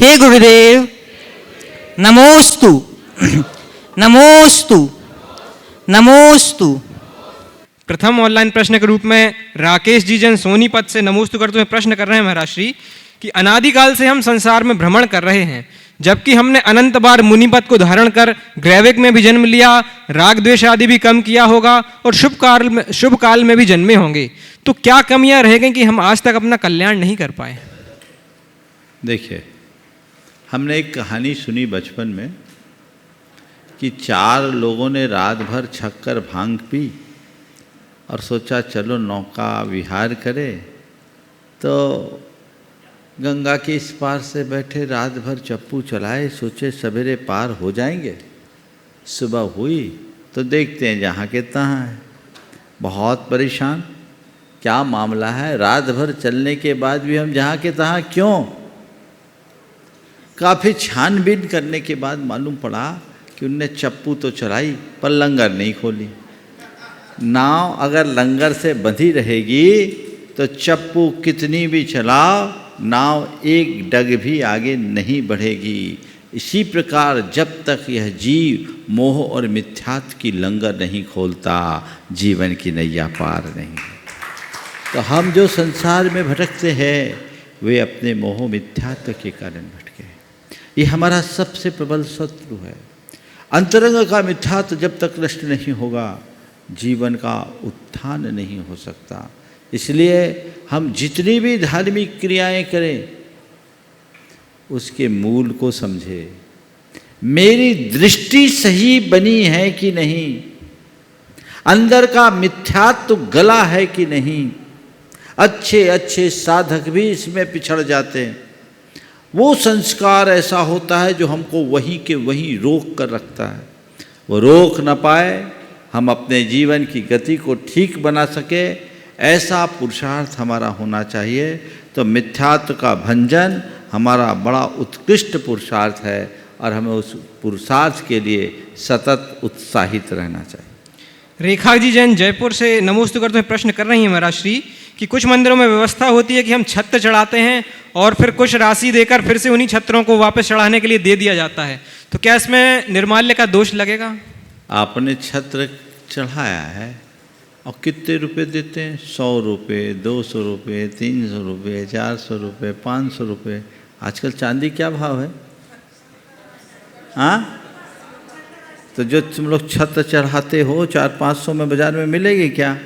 हे गुरुदेव, नमोस्तु नमोस्तु नमोस्तु। प्रथम ऑनलाइन प्रश्न के रूप में राकेश जी जन सोनीपत से नमोस्तु करते हुए प्रश्न कर रहे हैं महाराज श्री कि अनादिकाल से हम संसार में भ्रमण कर रहे हैं, जबकि हमने अनंत बार मुनिपद को धारण कर ग्रैविक में भी जन्म लिया, राग द्वेष आदि भी कम किया होगा और शुभ काल में भी जन्मे होंगे, तो क्या कमियां रह गई कि हम आज तक अपना कल्याण नहीं कर पाए? देखिए, हमने एक कहानी सुनी बचपन में कि 4 लोगों ने रात भर छक्कर भांग पी और सोचा चलो नौका विहार करे, तो गंगा के इस पार से बैठे रात भर चप्पू चलाए, सोचे सवेरे पार हो जाएंगे। सुबह हुई तो देखते हैं जहाँ के तहाँ है, बहुत परेशान, क्या मामला है, रात भर चलने के बाद भी हम जहाँ के तहाँ क्यों? काफ़ी छानबीन करने के बाद मालूम पड़ा कि उनने चप्पू तो चलाई पर लंगर नहीं खोली। नाव अगर लंगर से बंधी रहेगी तो चप्पू कितनी भी चलाओ, नाव एक डग भी आगे नहीं बढ़ेगी। इसी प्रकार जब तक यह जीव मोह और मिथ्यात्व की लंगर नहीं खोलता, जीवन की नैया पार नहीं। तो हम जो संसार में भटकते हैं वे अपने मोह मिथ्यात्व के कारण भटके। ये हमारा सबसे प्रबल शत्रु है। अंतरंग का मिथ्यात्व जब तक नष्ट नहीं होगा, जीवन का उत्थान नहीं हो सकता। इसलिए हम जितनी भी धार्मिक क्रियाएं करें उसके मूल को समझें। मेरी दृष्टि सही बनी है कि नहीं, अंदर का मिथ्यात्व गला है कि नहीं। अच्छे अच्छे साधक भी इसमें पिछड़ जाते हैं। वो संस्कार ऐसा होता है जो हमको वहीं के वहीं रोक कर रखता है। वो रोक न पाए, हम अपने जीवन की गति को ठीक बना सके, ऐसा पुरुषार्थ हमारा होना चाहिए। तो मिथ्यात्व का भंजन हमारा बड़ा उत्कृष्ट पुरुषार्थ है और हमें उस पुरुषार्थ के लिए सतत उत्साहित रहना चाहिए। रेखा जी जैन जयपुर से नमोस्तु करते हुए प्रश्न कर रही हैं महाराज श्री कि कुछ मंदिरों में व्यवस्था होती है कि हम छत्र चढ़ाते हैं और फिर कुछ राशि देकर फिर से उन्हीं छत्रों को वापस चढ़ाने के लिए दे दिया जाता है, तो क्या इसमें निर्माल्य का दोष लगेगा? आपने छत्र चढ़ाया है और कितने रुपए देते हैं? 100 रुपये, 200 रुपये, 300 रुपये, 400 रुपये, 500 रुपये। आजकल चांदी क्या भाव है? हाँ, तो जो तुम लोग छत्र चढ़ाते हो 400-500 में बाजार में मिलेगी क्या?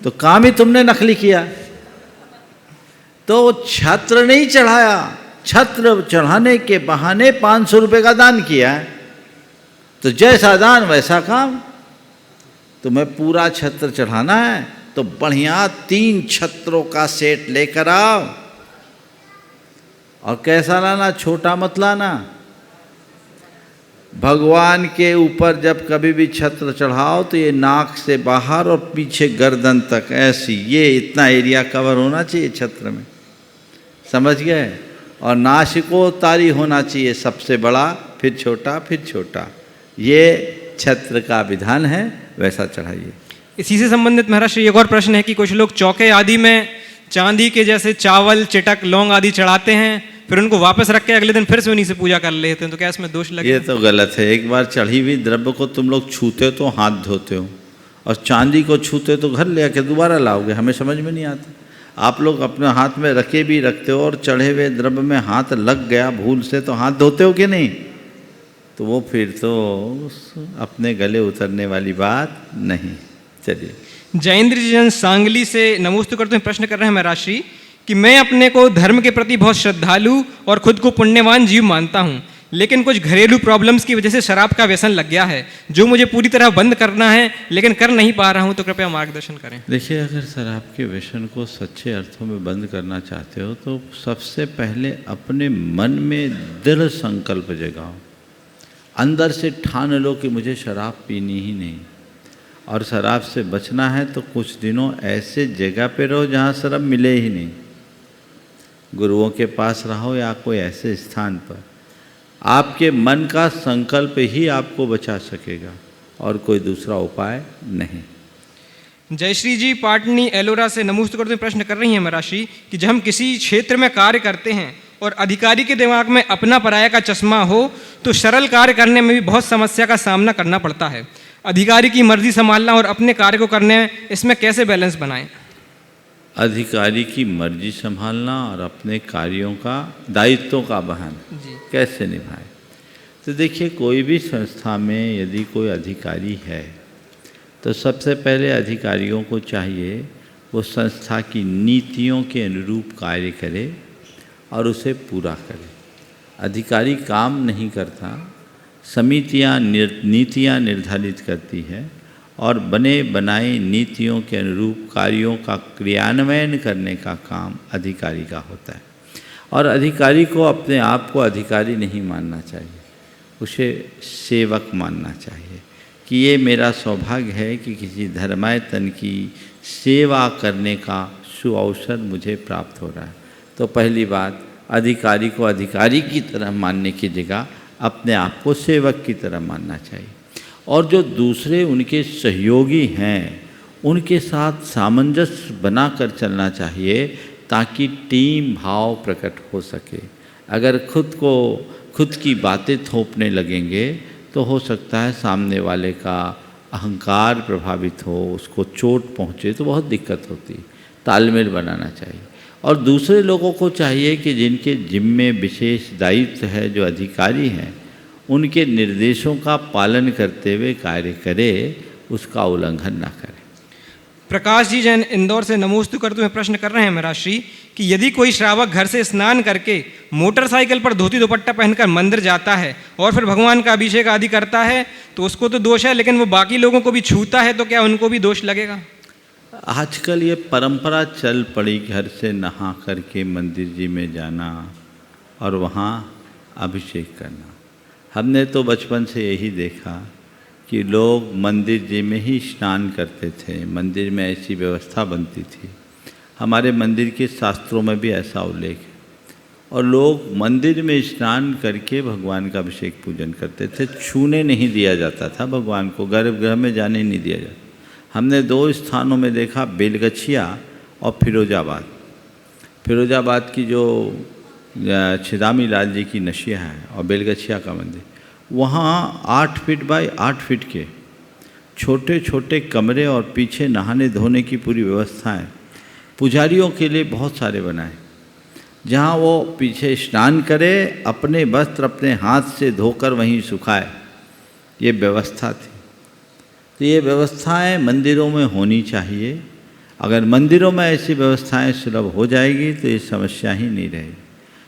तो काम ही तुमने नकली किया। तो छत्र नहीं चढ़ाया, छत्र चढ़ाने के बहाने 500 रुपये का दान किया है। तो जैसा दान वैसा काम। तुम्हें पूरा छत्र चढ़ाना है तो बढ़िया 3 छत्रों का सेट लेकर आओ। और कैसा लाना? छोटा मत लाना। भगवान के ऊपर जब कभी भी छत्र चढ़ाओ तो ये नाक से बाहर और पीछे गर्दन तक ऐसी, ये इतना एरिया कवर होना चाहिए छत्र में, समझ गए? और नासिकोतारी होना चाहिए, सबसे बड़ा फिर छोटा फिर छोटा। ये छत्र का विधान है, वैसा चढ़ाइए। इसी से संबंधित महाराज श्री एक और प्रश्न है कि कुछ लोग चौके आदि में चांदी के जैसे चावल, चिटक, लौंग आदि चढ़ाते हैं, फिर उनको वापस रख के अगले दिन फिर से उन्हीं से पूजा कर लेते हैं, तो क्या इसमें दोष लगे? ये तो गलत है। एक बार चढ़ी हुई द्रव्य को तुम लोग छूते हो तो हाथ धोते हो, और चांदी को छूते हो तो घर ले आके दोबारा लाओगे। हमें समझ में नहीं आता। आप लोग अपने हाथ में रखे भी रखते हो और चढ़े हुए द्रव्य में हाथ लग गया भूल से तो हाथ धोते हो कि नहीं? तो वो फिर तो अपने गले उतरने वाली बात नहीं। चलिए, जयेंद्र जी जन सांगली से नमोस्तु करते हुए प्रश्न कर रहे हैं महाराज श्री कि मैं अपने को धर्म के प्रति बहुत श्रद्धालु और खुद को पुण्यवान जीव मानता हूँ, लेकिन कुछ घरेलू प्रॉब्लम्स की वजह से शराब का व्यसन लग गया है जो मुझे पूरी तरह बंद करना है, लेकिन कर नहीं पा रहा हूँ, तो कृपया मार्गदर्शन करें। देखिए, अगर शराब के व्यसन को सच्चे अर्थों में बंद करना चाहते हो तो सबसे पहले अपने मन में दृढ़ संकल्प जगाओ। अंदर से ठान लो कि मुझे शराब पीनी ही नहीं, और शराब से बचना है तो कुछ दिनों ऐसे जगह पे रहो जहाँ शराब मिले ही नहीं। गुरुओं के पास रहो या कोई ऐसे स्थान पर। आपके मन का संकल्प ही आपको बचा सकेगा और कोई दूसरा उपाय नहीं। जयश्री जी पाटनी एलोरा से नमोस्तु करते हुए प्रश्न कर रही हैं महाराज श्री कि जब हम किसी क्षेत्र में कार्य करते हैं और अधिकारी के दिमाग में अपना पराया का चश्मा हो तो सरल कार्य करने में भी बहुत समस्या का सामना करना पड़ता है। अधिकारी की मर्जी संभालना और अपने कार्य को करने में इसमें कैसे बैलेंस बनाएं? अधिकारी की मर्जी संभालना और अपने कार्यों का दायित्वों का वहन कैसे निभाएं? तो देखिए, कोई भी संस्था में यदि कोई अधिकारी है तो सबसे पहले अधिकारियों को चाहिए वो संस्था की नीतियों के अनुरूप कार्य करे और उसे पूरा करे। अधिकारी काम नहीं करता, समितियां नीतियां निर्धारित करती है और बने बनाए नीतियों के अनुरूप कार्यों का क्रियान्वयन करने का काम अधिकारी का होता है। और अधिकारी को अपने आप को अधिकारी नहीं मानना चाहिए, उसे सेवक मानना चाहिए कि ये मेरा सौभाग्य है कि किसी धर्मायतन की सेवा करने का सुअवसर मुझे प्राप्त हो रहा है। तो पहली बात, अधिकारी को अधिकारी की तरह मानने की जगह अपने आप को सेवक की तरह मानना चाहिए। और जो दूसरे उनके सहयोगी हैं उनके साथ सामंजस्य बनाकर चलना चाहिए ताकि टीम भाव प्रकट हो सके। अगर खुद की बातें थोपने लगेंगे तो हो सकता है सामने वाले का अहंकार प्रभावित हो, उसको चोट पहुँचे, तो बहुत दिक्कत होती है। तालमेल बनाना चाहिए। और दूसरे लोगों को चाहिए कि जिनके जिम्मे विशेष दायित्व है, जो अधिकारी हैं, उनके निर्देशों का पालन करते हुए कार्य करे, उसका उल्लंघन ना करे। प्रकाश जी जैन इंदौर से नमोस्तु करते हुए प्रश्न कर रहे हैं महाराज श्री कि यदि कोई श्रावक घर से स्नान करके मोटरसाइकिल पर धोती दुपट्टा पहनकर मंदिर जाता है और फिर भगवान का अभिषेक आदि करता है तो उसको तो दोष है, लेकिन वो बाकी लोगों को भी छूता है तो क्या उनको भी दोष लगेगा? आजकल ये परंपरा चल पड़ी घर से नहा करके मंदिर जी में जाना और वहाँ अभिषेक करना। हमने तो बचपन से यही देखा कि लोग मंदिर जी में ही स्नान करते थे, मंदिर में ऐसी व्यवस्था बनती थी। हमारे मंदिर के शास्त्रों में भी ऐसा उल्लेख है। और लोग मंदिर में स्नान करके भगवान का अभिषेक पूजन करते थे। छूने नहीं दिया जाता था भगवान को, गर्भगृह में जाने नहीं दिया जाता। हमने 2 स्थानों में देखा, बेलगछिया और फिरोजाबाद। फिरोजाबाद की जो छिदामी लाल जी की नशिया है और बेलगछिया का मंदिर, वहाँ 8 फीट बाई 8 फीट के छोटे छोटे कमरे और पीछे नहाने धोने की पूरी व्यवस्था है। पुजारियों के लिए बहुत सारे बनाए, जहाँ वो पीछे स्नान करे, अपने वस्त्र अपने हाथ से धोकर वहीं सुखाए, ये व्यवस्था थी। तो ये व्यवस्थाएं मंदिरों में होनी चाहिए। अगर मंदिरों में ऐसी व्यवस्थाएं सुलभ हो जाएगी तो ये समस्या ही नहीं रहेगी।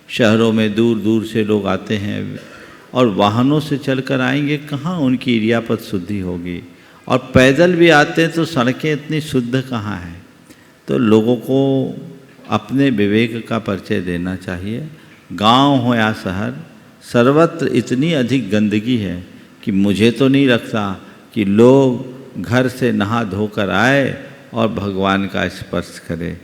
शहरों में दूर दूर से लोग आते हैं और वाहनों से चलकर आएंगे, कहाँ उनकी इरियापत शुद्धि होगी। और पैदल भी आते हैं तो सड़कें इतनी शुद्ध कहाँ हैं। तो लोगों को अपने विवेक का परिचय देना चाहिए। गांव हो या शहर, सर्वत्र इतनी अधिक गंदगी है कि मुझे तो नहीं लगता कि लोग घर से नहा धोकर आए और भगवान का स्पर्श करें।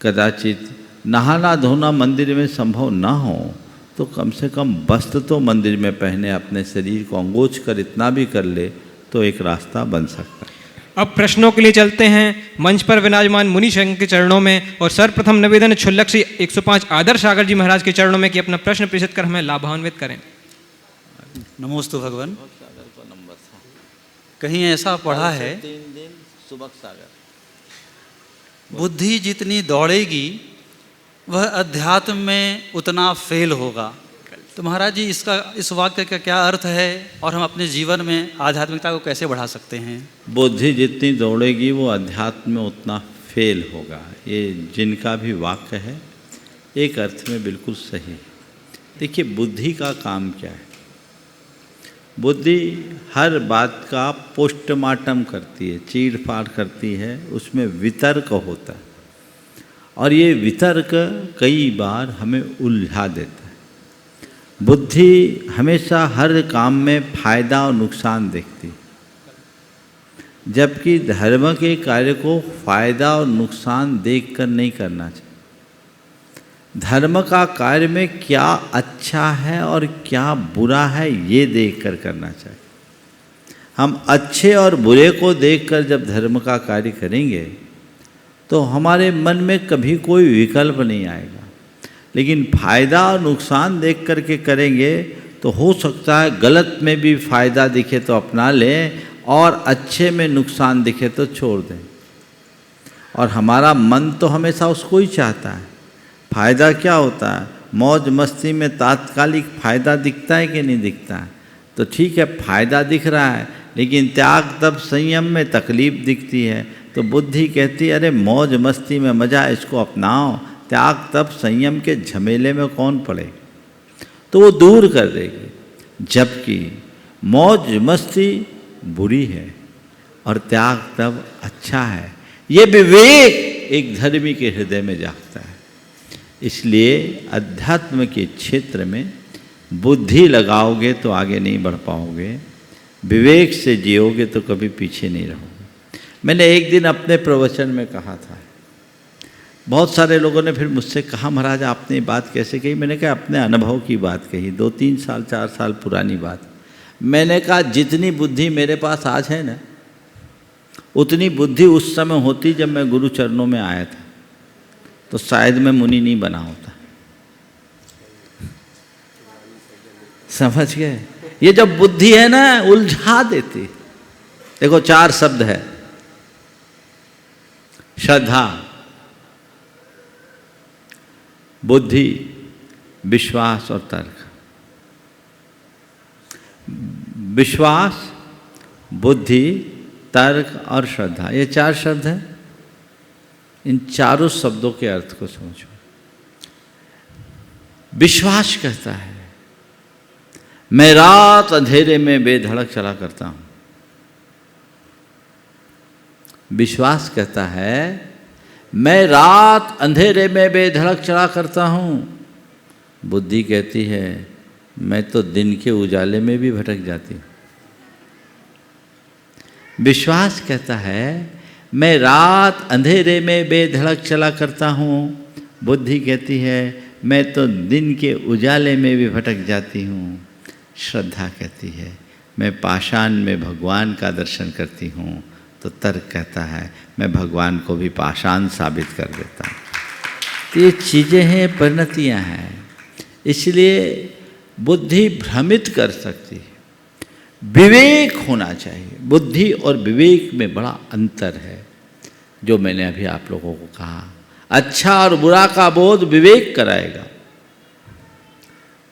कदाचित नहाना धोना मंदिर में संभव ना हो तो कम से कम वस्त्र तो मंदिर में पहने, अपने शरीर को अंगोच कर इतना भी कर ले तो एक रास्ता बन सकता है। अब प्रश्नों के लिए चलते हैं मंच पर विराजमान मुनि संघ के चरणों में। और सर्वप्रथम निवेदन क्षुल्लक श्री 105 आदर्श सागर जी महाराज के चरणों में कि अपना प्रश्न प्रेषित कर हमें लाभान्वित करें। नमोस्तु भगवान। कहीं ऐसा पढ़ा है, 3 दिन सुबह सागर, बुद्धि जितनी दौड़ेगी वह अध्यात्म में उतना फेल होगा। तो महाराज जी, इस वाक्य का क्या अर्थ है और हम अपने जीवन में आध्यात्मिकता को कैसे बढ़ा सकते हैं? बुद्धि जितनी दौड़ेगी वो अध्यात्म में उतना फेल होगा, ये जिनका भी वाक्य है एक अर्थ में बिल्कुल सही है। देखिए, बुद्धि का काम क्या है? बुद्धि हर बात का पोस्टमार्टम करती है, चीर फाड़ करती है, उसमें वितर्क होता है और ये वितर्क कई बार हमें उलझा देता है। बुद्धि हमेशा हर काम में फायदा और नुकसान देखती है, जबकि धर्म के कार्य को फायदा और नुकसान देखकर नहीं करना चाहिए। धर्म का कार्य में क्या अच्छा है और क्या बुरा है ये देखकर करना चाहिए। हम अच्छे और बुरे को देखकर जब धर्म का कार्य करेंगे तो हमारे मन में कभी कोई विकल्प नहीं आएगा। लेकिन फायदा और नुकसान देख करके करेंगे तो हो सकता है गलत में भी फायदा दिखे तो अपना लें और अच्छे में नुकसान दिखे तो छोड़ दें। और हमारा मन तो हमेशा उसको ही चाहता है। फायदा क्या होता है? मौज मस्ती में तात्कालिक फायदा दिखता है कि नहीं दिखता है? तो ठीक है, फायदा दिख रहा है, लेकिन त्याग तब संयम में तकलीफ दिखती है। तो बुद्धि कहती है अरे मौज मस्ती में मज़ा, इसको अपनाओ, त्याग तब संयम के झमेले में कौन पड़े, तो वो दूर कर देगी। जबकि मौज मस्ती बुरी है और त्याग तब अच्छा है। ये विवेक एक धर्मी के हृदय में जागता है। इसलिए अध्यात्म के क्षेत्र में बुद्धि लगाओगे तो आगे नहीं बढ़ पाओगे, विवेक से जियोगे तो कभी पीछे नहीं रहोगे। मैंने एक दिन अपने प्रवचन में कहा था, बहुत सारे लोगों ने फिर मुझसे कहा महाराज आपने ये बात कैसे कही? मैंने कहा अपने अनुभव की बात कही, 2-3 साल 4 साल पुरानी बात। मैंने कहा जितनी बुद्धि मेरे पास आज है ना, उतनी बुद्धि उस समय होती जब मैं गुरु चरणों में आया था, तो शायद मैं मुनि नहीं बना होता। समझ गए? ये जब बुद्धि है ना, उलझा देती। देखो 4 शब्द है, श्रद्धा, बुद्धि, विश्वास और तर्क। विश्वास, बुद्धि, तर्क और श्रद्धा, ये 4 शब्द हैं। इन चारों शब्दों के अर्थ को समझो। विश्वास कहता है मैं रात अंधेरे में बेधड़क चला करता हूं। विश्वास कहता है मैं रात अंधेरे में बेधड़क चला करता हूं। बुद्धि कहती है मैं तो दिन के उजाले में भी भटक जाती हूं। विश्वास कहता है मैं रात अंधेरे में बेधड़क चला करता हूँ। बुद्धि कहती है मैं तो दिन के उजाले में भी भटक जाती हूँ। श्रद्धा कहती है मैं पाषाण में भगवान का दर्शन करती हूँ। तो तर्क कहता है मैं भगवान को भी पाषाण साबित कर देता हूँ। तो ये चीज़ें हैं, परिणतियाँ हैं। इसलिए बुद्धि भ्रमित कर सकती है। विवेक होना चाहिए। बुद्धि और विवेक में बड़ा अंतर है, जो मैंने अभी आप लोगों को कहा। अच्छा और बुरा का बोध विवेक कराएगा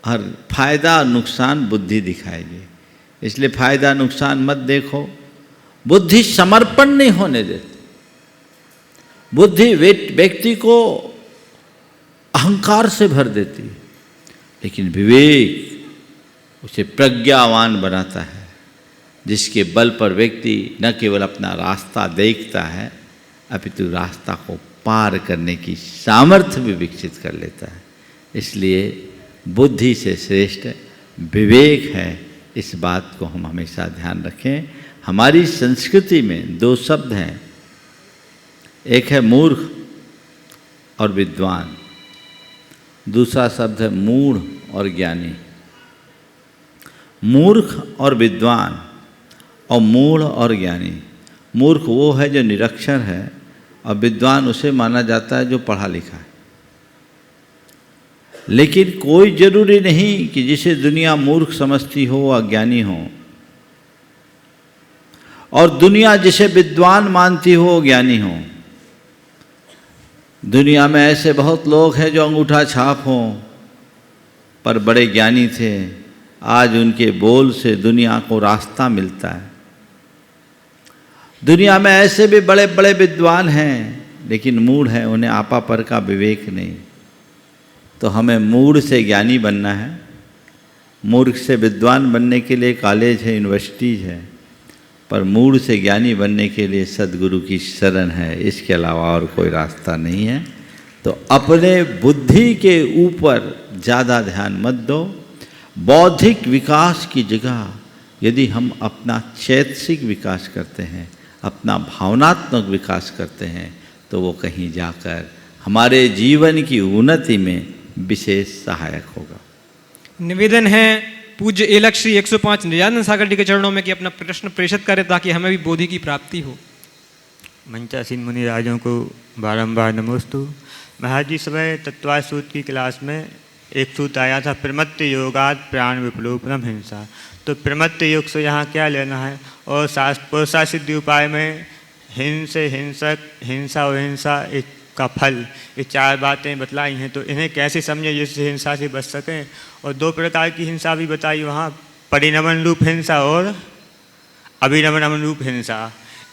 और फायदा और नुकसान बुद्धि दिखाएगी। इसलिए फायदा नुकसान मत देखो। बुद्धि समर्पण नहीं होने देती। बुद्धि व्यक्ति को अहंकार से भर देती है, लेकिन विवेक उसे प्रज्ञावान बनाता है, जिसके बल पर व्यक्ति न केवल अपना रास्ता देखता है, अपितु रास्ता को पार करने की सामर्थ्य भी विकसित कर लेता है। इसलिए बुद्धि से श्रेष्ठ विवेक है। इस बात को हम हमेशा ध्यान रखें। हमारी संस्कृति में 2 शब्द हैं, एक है मूर्ख और विद्वान, दूसरा शब्द है मूढ़ और ज्ञानी। मूर्ख और विद्वान और मूढ़ और ज्ञानी। मूर्ख वो है जो निरक्षर है, और विद्वान उसे माना जाता है जो पढ़ा लिखा है। लेकिन कोई जरूरी नहीं कि जिसे दुनिया मूर्ख समझती हो अज्ञानी हो, और दुनिया जिसे विद्वान मानती हो ज्ञानी हो। दुनिया में ऐसे बहुत लोग हैं जो अंगूठा छाप हों पर बड़े ज्ञानी थे। आज उनके बोल से दुनिया को रास्ता मिलता है। दुनिया में ऐसे भी बड़े बड़े विद्वान हैं, लेकिन मूढ़ हैं, उन्हें आपा पर का विवेक नहीं। तो हमें मूढ़ से ज्ञानी बनना है। मूर्ख से विद्वान बनने के लिए कॉलेज है, यूनिवर्सिटीज है, पर मूढ़ से ज्ञानी बनने के लिए सद्गुरु की शरण है। इसके अलावा और कोई रास्ता नहीं है। तो अपने बुद्धि के ऊपर ज़्यादा ध्यान मत दो। बौद्धिक विकास की जगह यदि हम अपना चैतसिक विकास करते हैं, अपना भावनात्मक विकास करते हैं, तो वो कहीं जाकर हमारे जीवन की उन्नति में विशेष सहायक होगा। निवेदन है पूज्य एलक श्री 105 नित्यानंद सागर जी के चरणों में कि अपना प्रश्न प्रेषित करें ताकि हमें भी बोधि की प्राप्ति हो। मंचासीन मुनि राजों को बारंबार नमोस्तु। महाराज जी सुबह तत्वाय सूत्र की क्लास में एक सूत्र आया था, प्रमत्त योगात प्राण विप्लोपनम हिंसा। तो प्रमत्त योग से यहाँ क्या लेना है? और पुरुषा सिद्धि उपाय में हिंसक, हिंसा और हिंसा का फल, ये 4 बातें बतलाई हैं। तो इन्हें कैसे समझे जिससे हिंसा से बच सकें? और 2 प्रकार की हिंसा भी बताई वहाँ, परिणमन रूप हिंसा और अभिरमण रूप हिंसा।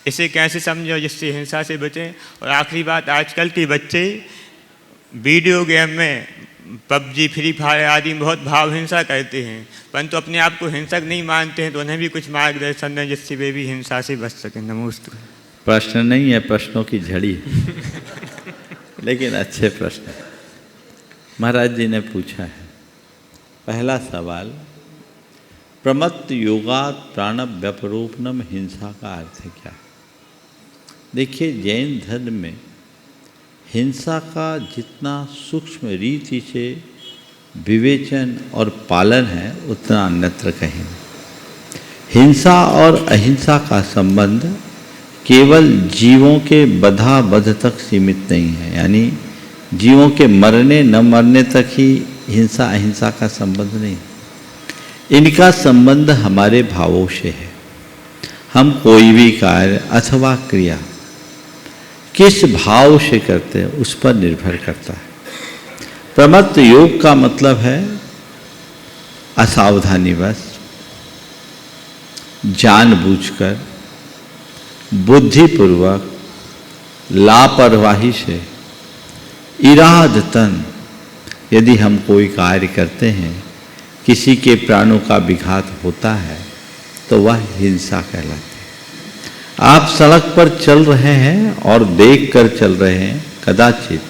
इसे कैसे समझो जिससे हिंसा से बचें? और आखिरी बात, आजकल के बच्चे वीडियो गेम में पबजी, फ्री फायर आदि में बहुत भाव हिंसा करते हैं, परंतु अपने आप को हिंसक नहीं मानते हैं। तो उन्हें भी कुछ मार्गदर्शन दें जिससे वे भी हिंसा से बच सकें। नमस्ते। प्रश्न नहीं है, प्रश्नों की झड़ी लेकिन अच्छे प्रश्न महाराज जी ने पूछा है। पहला सवाल, प्रमत्त योगात प्राण व्यपरोपनम हिंसा का अर्थ है क्या? देखिए, जैन धर्म में हिंसा का जितना सूक्ष्म रीति से विवेचन और पालन है उतना अन्यत्र कहीं नहीं। हिंसा और अहिंसा का संबंध केवल जीवों के बधाबध तक सीमित नहीं है, यानी जीवों के मरने न मरने तक ही हिंसा अहिंसा का संबंध नहीं। इनका संबंध हमारे भावों से है। हम कोई भी कार्य अथवा क्रिया किस भाव से करते हैं उस पर निर्भर करता है। प्रमत्त योग का मतलब है असावधानीवश, जानबूझकर, बुद्धिपूर्वक, लापरवाही से, इरादतन यदि हम कोई कार्य करते हैं, किसी के प्राणों का विघात होता है तो वह हिंसा कहलाती है। आप सड़क पर चल रहे हैं और देख कर चल रहे हैं, कदाचित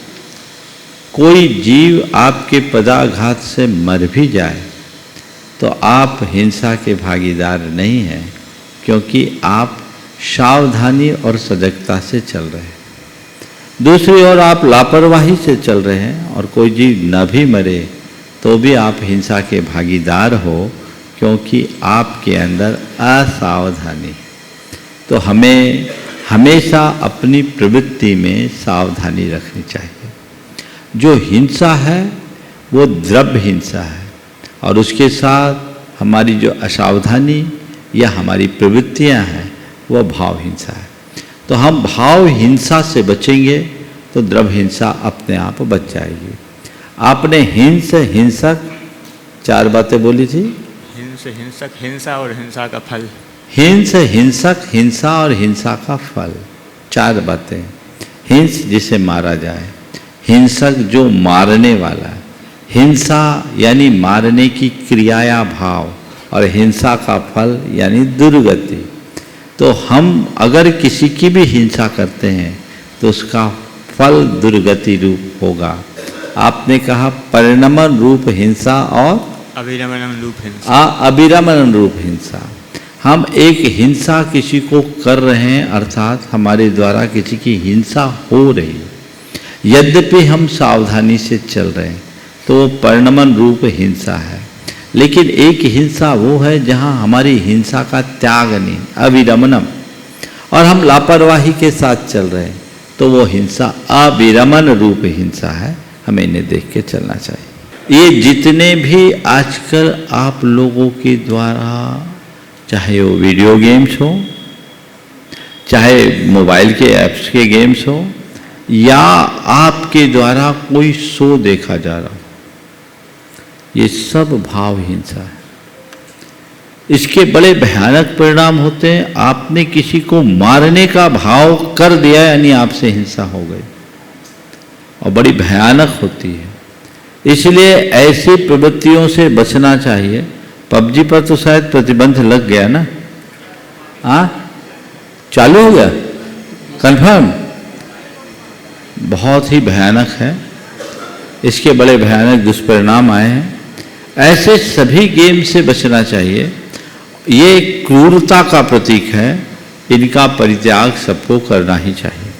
कोई जीव आपके पदाघात से मर भी जाए तो आप हिंसा के भागीदार नहीं हैं, क्योंकि आप सावधानी और सजगता से चल रहे हैं। दूसरी ओर आप लापरवाही से चल रहे हैं और कोई जीव न भी मरे तो भी आप हिंसा के भागीदार हो, क्योंकि आपके अंदर असावधानी है। तो हमें हमेशा अपनी प्रवृत्ति में सावधानी रखनी चाहिए। जो हिंसा है वो द्रव्य हिंसा है, और उसके साथ हमारी जो असावधानी या हमारी प्रवृत्तियां हैं वह भाव हिंसा है। तो हम भाव हिंसा से बचेंगे तो द्रव्य हिंसा अपने आप बच जाएगी। आपने हिंसक 4 बातें बोली थी। हिंसक, हिंसा और हिंसा का फल। हिंसक, हिंसा और हिंसा का फल, 4 बातें। हिंस जिसे मारा जाए, हिंसक जो मारने वाला, हिंसा यानी मारने की क्रिया या भाव, और हिंसा का फल यानी दुर्गति। तो हम अगर किसी की भी हिंसा करते हैं तो उसका फल दुर्गति रूप होगा। आपने कहा परिणमन रूप हिंसा और अभिरमण रूप हिंसा। अभिरमण रूप हिंसा। हम एक हिंसा किसी को कर रहे हैं, अर्थात हमारे द्वारा किसी की हिंसा हो रही है, यद्यपि हम सावधानी से चल रहे हैं तो वो परिणमन रूप हिंसा है। लेकिन एक हिंसा वो है जहाँ हमारी हिंसा का त्याग नहीं, अविरमणम, और हम लापरवाही के साथ चल रहे हैं तो वो हिंसा अविरमण रूप हिंसा है। हमें इन्हें देख के चलना चाहिए। ये जितने भी आजकल आप लोगों के द्वारा, चाहे वो वीडियो गेम्स हो, चाहे मोबाइल के ऐप्स के गेम्स हो, या आपके द्वारा कोई शो देखा जा रहा हो, ये सब भाव हिंसा है। इसके बड़े भयानक परिणाम होते हैं। आपने किसी को मारने का भाव कर दिया यानी आपसे हिंसा हो गई, और बड़ी भयानक होती है। इसलिए ऐसी प्रवृत्तियों से बचना चाहिए। पबजी पर तो शायद प्रतिबंध लग गया ना? चालू हो गया कंफर्म? बहुत ही भयानक है, इसके बड़े भयानक दुष्परिणाम आए हैं। ऐसे सभी गेम से बचना चाहिए। ये क्रूरता का प्रतीक है, इनका परित्याग सबको करना ही चाहिए।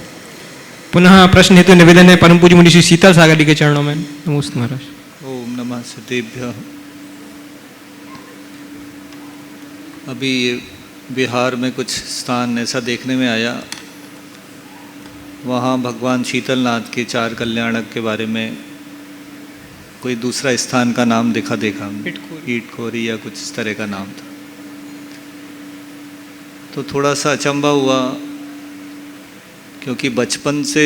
पुनः प्रश्न हेतु निवेदन है परम पूज्य मुनि श्री शीतल सागर जी के चरणों में। नमस्ते महाराज। ओम नमः सिद्धेभ्यः। अभी बिहार में कुछ स्थान ऐसा देखने में आया वहाँ भगवान शीतलनाथ के 4 कल्याणक के बारे में कोई दूसरा स्थान का नाम देखा ईटखोरी या कुछ इस तरह का नाम था। तो थोड़ा सा अचंभा हुआ, क्योंकि बचपन से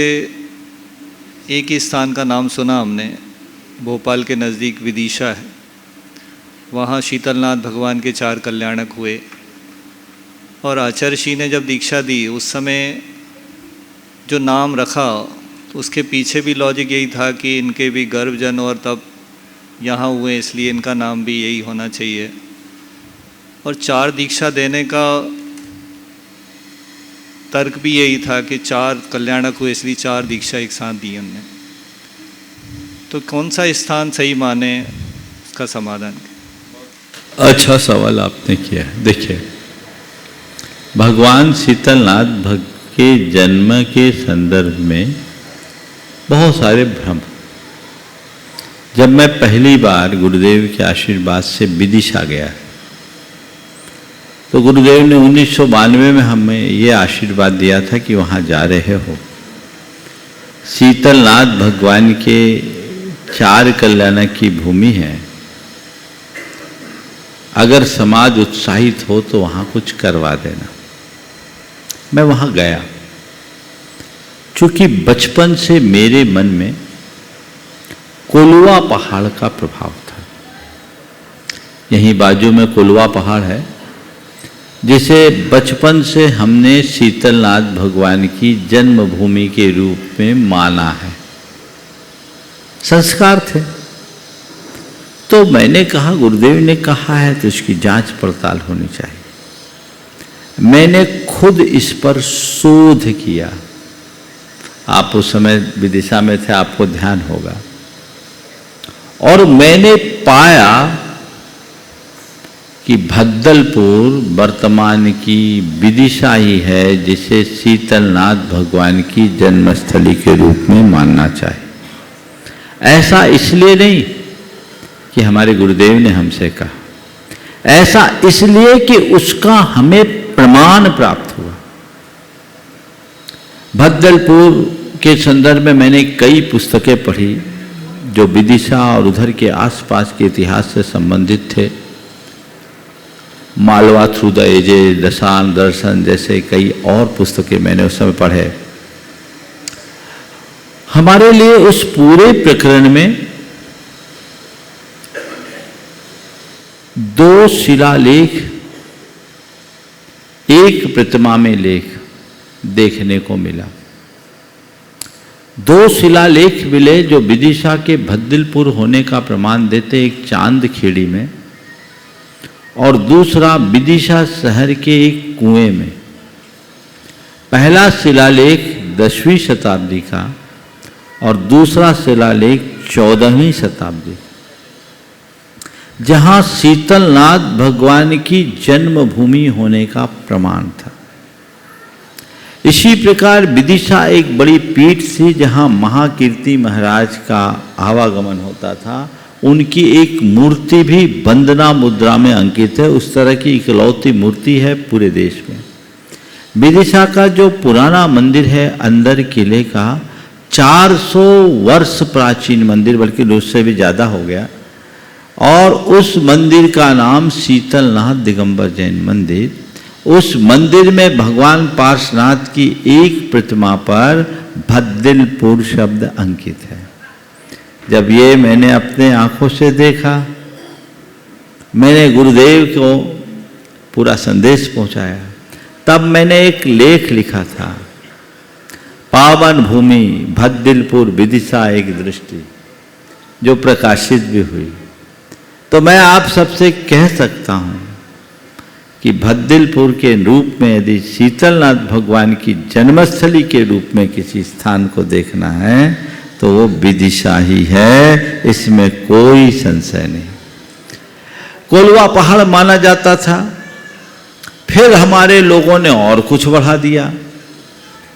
एक ही स्थान का नाम सुना हमने, भोपाल के नज़दीक विदिशा है, वहाँ शीतलनाथ भगवान के 4 कल्याणक हुए। और आचार्य श्री ने जब दीक्षा दी उस समय जो नाम रखा उसके पीछे भी लॉजिक यही था कि इनके भी गर्भ जन और तब यहाँ हुए, इसलिए इनका नाम भी यही होना चाहिए। और 4 दीक्षा देने का तर्क भी यही था कि 4 कल्याणक हुए, इसलिए 4 दीक्षा एक साथ दी हमने। तो कौन सा स्थान सही माने, उसका समाधान। अच्छा सवाल आपने किया। देखिए, भगवान शीतलनाथ भक्त के जन्म के संदर्भ में बहुत सारे भ्रम। जब मैं पहली बार गुरुदेव के आशीर्वाद से विदिशा गया तो गुरुदेव ने 1992 में हमें ये आशीर्वाद दिया था कि वहाँ जा रहे हो, शीतलनाथ भगवान के 4 कल्याणक की भूमि है, अगर समाज उत्साहित हो तो वहाँ कुछ करवा देना। मैं वहाँ गया। चूंकि बचपन से मेरे मन में कोलवा पहाड़ का प्रभाव था। यहीं बाजू में कोलवा पहाड़ है, जिसे बचपन से हमने शीतलनाथ भगवान की जन्मभूमि के रूप में माना है, संस्कार थे। तो मैंने कहा, गुरुदेव ने कहा है तो इसकी जांच पड़ताल होनी चाहिए। मैंने खुद इस पर शोध किया। आप उस समय विदिशा में थे, आपको ध्यान होगा। और मैंने पाया कि भद्दलपुर वर्तमान की विदिशा ही है, जिसे शीतलनाथ भगवान की जन्मस्थली के रूप में मानना चाहिए। ऐसा इसलिए नहीं कि हमारे गुरुदेव ने हमसे कहा, ऐसा इसलिए कि उसका हमें प्रमाण प्राप्त हुआ। भद्दलपुर के संदर्भ में मैंने कई पुस्तकें पढ़ी जो विदिशा और उधर के आसपास के इतिहास से संबंधित थे। मालवा थ्रू द एजेस, दशान दर्शन जैसे कई और पुस्तकें मैंने उस समय पढ़े। हमारे लिए उस पूरे प्रकरण में 2 शिलालेख, एक प्रतिमा में लेख देखने को मिला। 2 शिलालेख मिले जो विदिशा के भद्दलपुर होने का प्रमाण देते, एक चांद खेड़ी में और दूसरा विदिशा शहर के एक कुएं में। पहला शिलालेख 10वीं शताब्दी का और दूसरा शिलालेख 14वीं शताब्दी, जहां शीतलनाथ भगवान की जन्मभूमि होने का प्रमाण था। इसी प्रकार विदिशा एक बड़ी पीठ थी जहां महाकीर्ति महाराज का आवागमन होता था। उनकी एक मूर्ति भी वंदना मुद्रा में अंकित है। उस तरह की इकलौती मूर्ति है पूरे देश में। विदिशा का जो पुराना मंदिर है अंदर किले का, 400 वर्ष प्राचीन मंदिर, बल्कि उससे भी ज़्यादा हो गया। और उस मंदिर का नाम शीतलनाथ दिगंबर जैन मंदिर। उस मंदिर में भगवान पार्श्वनाथ की एक प्रतिमा पर भद्दलपुर शब्द अंकित है। जब ये मैंने अपने आंखों से देखा, मैंने गुरुदेव को पूरा संदेश पहुंचाया। तब मैंने एक लेख लिखा था, पावन भूमि भद्दलपुर विदिशा एक दृष्टि, जो प्रकाशित भी हुई। तो मैं आप सबसे कह सकता हूं कि भद्दलपुर के रूप में यदि शीतलनाथ भगवान की जन्मस्थली के रूप में किसी स्थान को देखना है तो वो विदिशा ही है, इसमें कोई संशय नहीं। कोलवा पहाड़ माना जाता था, फिर हमारे लोगों ने और कुछ बढ़ा दिया।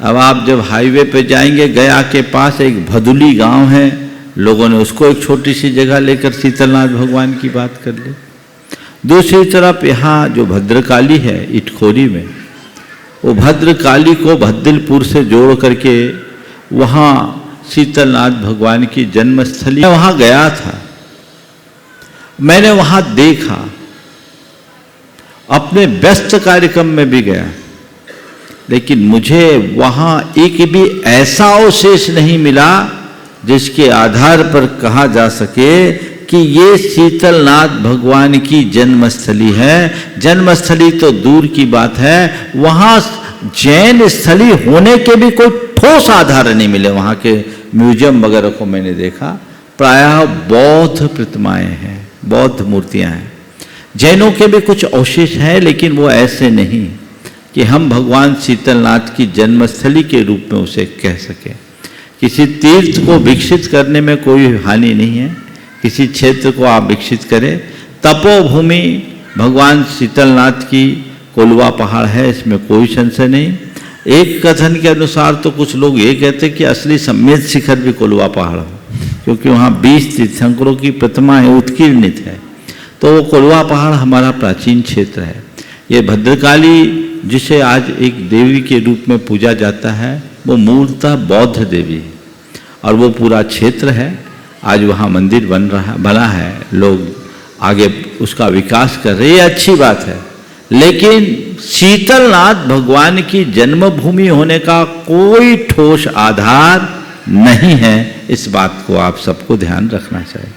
अब आप जब हाईवे पे जाएंगे, गया के पास एक भदुली गांव है, लोगों ने उसको एक छोटी सी जगह लेकर शीतलनाथ भगवान की बात कर ली। दूसरी तरफ यहाँ जो भद्रकाली है इटखोरी में, वो भद्रकाली को भद्दलपुर से जोड़ करके वहाँ शीतलनाथ भगवान की जन्मस्थली, मैं वहाँ गया था, मैंने वहाँ देखा, अपने व्यस्त कार्यक्रम में भी गया, लेकिन मुझे वहाँ एक भी ऐसा अवशेष नहीं मिला जिसके आधार पर कहा जा सके कि ये शीतलनाथ भगवान की जन्मस्थली है। जन्मस्थली तो दूर की बात है, वहाँ जैन स्थली होने के भी कोई ठोस आधार नहीं मिले। वहाँ के म्यूजियम वगैरह को मैंने देखा, प्रायः बौद्ध प्रतिमाएं हैं, बौद्ध मूर्तियां हैं। जैनों के भी कुछ अवशेष हैं, लेकिन वो ऐसे नहीं कि हम भगवान शीतलनाथ की जन्मस्थली के रूप में उसे कह सकें। किसी तीर्थ को विकसित करने में कोई हानि नहीं है, किसी क्षेत्र को आप विकसित करें। तपोभूमि भगवान शीतलनाथ की कोलवा पहाड़ है, इसमें कोई संशय नहीं। एक कथन के अनुसार तो कुछ लोग ये कहते हैं कि असली सम्मेद शिखर भी कोलवा पहाड़ हो, क्योंकि वहाँ 20 तीर्थंकरों की प्रतिमाएं उत्कीर्णित है। तो वो कोलवा पहाड़ हमारा प्राचीन क्षेत्र है। ये भद्रकाली जिसे आज एक देवी के रूप में पूजा जाता है, वो मूलतः बौद्ध देवी है, और वो पूरा क्षेत्र है। आज वहाँ मंदिर बना है, लोग आगे उसका विकास कर रहे हैं, ये अच्छी बात है। लेकिन शीतलनाथ भगवान की जन्मभूमि होने का कोई ठोस आधार नहीं है, इस बात को आप सबको ध्यान रखना चाहिए।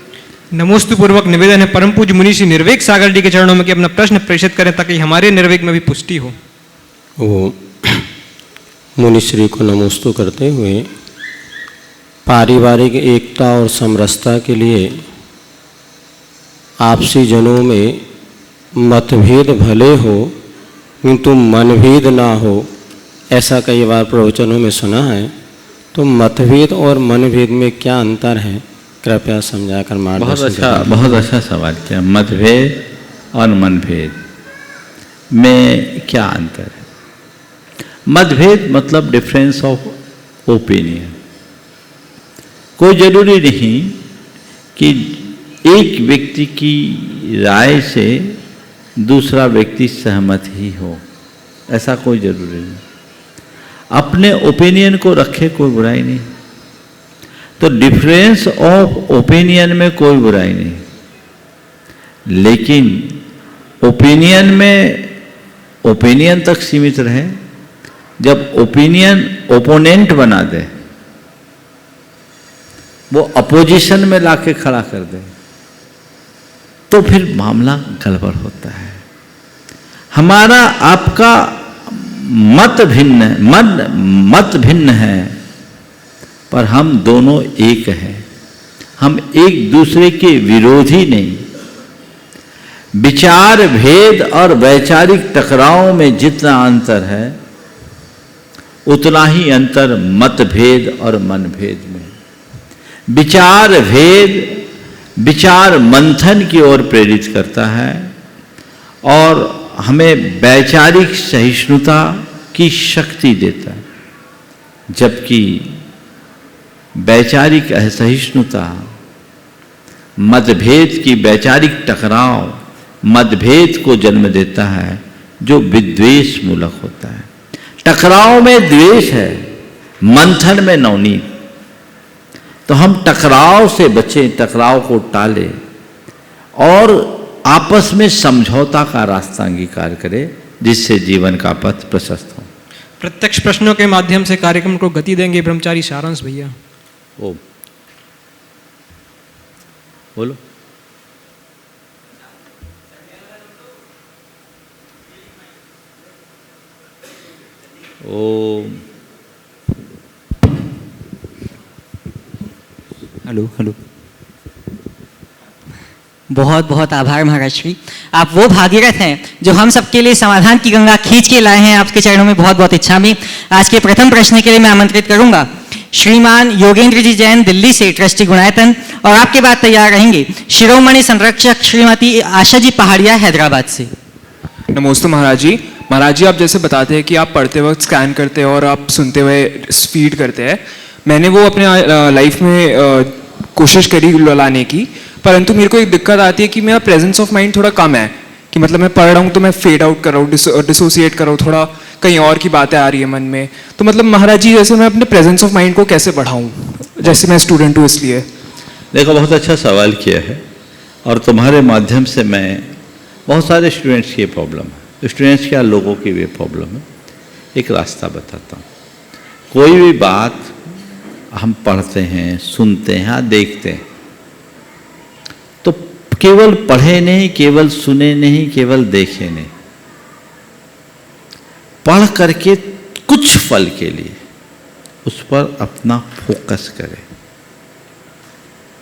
नमोस्तु पूर्वक निवेदन है परम पूज्य मुनि श्री निर्वेक सागर जी के चरणों में कि अपना प्रश्न प्रेषित करें ताकि हमारे निर्वेक में भी पुष्टि हो। वो मुनिश्री को नमोस्तु करते हुए पारिवारिक एकता और समरसता के लिए आपसी जनों में मतभेद भले हो किंतु मनभेद ना हो, ऐसा कई बार प्रवचनों में सुना है। तो मतभेद और मनभेद में क्या अंतर है, कृपया समझाकर मार्गदर्शन। बहुत अच्छा सवाल किया। मतभेद और मनभेद में क्या अंतर है? मतभेद मतलब डिफरेंस ऑफ ओपिनियन। कोई जरूरी नहीं कि एक व्यक्ति की राय से दूसरा व्यक्ति सहमत ही हो, ऐसा कोई जरूरी नहीं। अपने ओपिनियन को रखे, कोई बुराई नहीं। तो डिफरेंस ऑफ ओपिनियन में कोई बुराई नहीं, लेकिन ओपिनियन में ओपिनियन तक सीमित रहे। जब ओपिनियन ओपोनेंट बना दे, वो अपोजिशन में लाके खड़ा कर दे, तो फिर मामला गड़बड़ होता है। हमारा आपका मत भिन्न है, पर हम दोनों एक हैं। हम एक दूसरे के विरोधी नहीं। विचार भेद और वैचारिक टकराव में जितना अंतर है, उतना ही अंतर मतभेद और मनभेद में। विचार भेद विचार मंथन की ओर प्रेरित करता है और हमें वैचारिक सहिष्णुता की शक्ति देता है, जबकि वैचारिक असहिष्णुता, मतभेद की वैचारिक टकराव मतभेद को जन्म देता है, जो विद्वेष मूलक होता है। टकराव में द्वेष है, मंथन में नवनीत। तो हम टकराव से बचें, टकराव को टालें और आपस में समझौता का रास्ता अंगीकार करें, जिससे जीवन का पथ प्रशस्त हो। प्रत्यक्ष प्रश्नों के माध्यम से कार्यक्रम को गति देंगे ब्रह्मचारी सारांश भैया। ओ बोलो। ओम। Hello hello. बहुत बहुत आभार महाराज श्री। आप वो भागीरथ हैं जो हम सबके लिए समाधान की गंगा खींच के लाए हैं। आपके चरणों में बहुत बहुत इच्छा भी। आज के प्रथम प्रश्न के लिए मैं आमंत्रित करूंगा श्रीमान योगेंद्र जी जैन दिल्ली से, ट्रस्टी गुणायतन, और आपके बाद तैयार रहेंगे शिरोमणि संरक्षक श्रीमती आशा जी पहाड़िया हैदराबाद से। नमस्ते महाराज जी। महाराज जी, आप जैसे बताते हैं कि आप पढ़ते वक्त स्कैन करते हैं और आप सुनते हुए फीड करते हैं, मैंने वो अपने लाइफ में कोशिश करी लाने की, परंतु मेरे को एक दिक्कत आती है कि मेरा प्रेजेंस ऑफ माइंड थोड़ा कम है। कि मतलब मैं पढ़ रहा हूँ तो मैं फेड आउट कर रहा हूँ, डिसोसिएट कर रहा हूँ, थोड़ा कहीं और की बातें आ रही है मन में, तो मतलब महाराज जी जैसे मैं अपने प्रेजेंस ऑफ माइंड को कैसे बढ़ाऊं, जैसे मैं स्टूडेंट हूँ इसलिए। देखो, बहुत अच्छा सवाल किया है, और तुम्हारे माध्यम से मैं बहुत सारे स्टूडेंट्स की प्रॉब्लम है, स्टूडेंट्स क्या लोगों की भी प्रॉब्लम है, एक रास्ता बताता हूँ। कोई भी बात हम पढ़ते हैं, सुनते हैं, देखते हैं, तो केवल पढ़े नहीं, केवल सुने नहीं, केवल देखे नहीं, पढ़ करके कुछ फल के लिए उस पर अपना फोकस करें।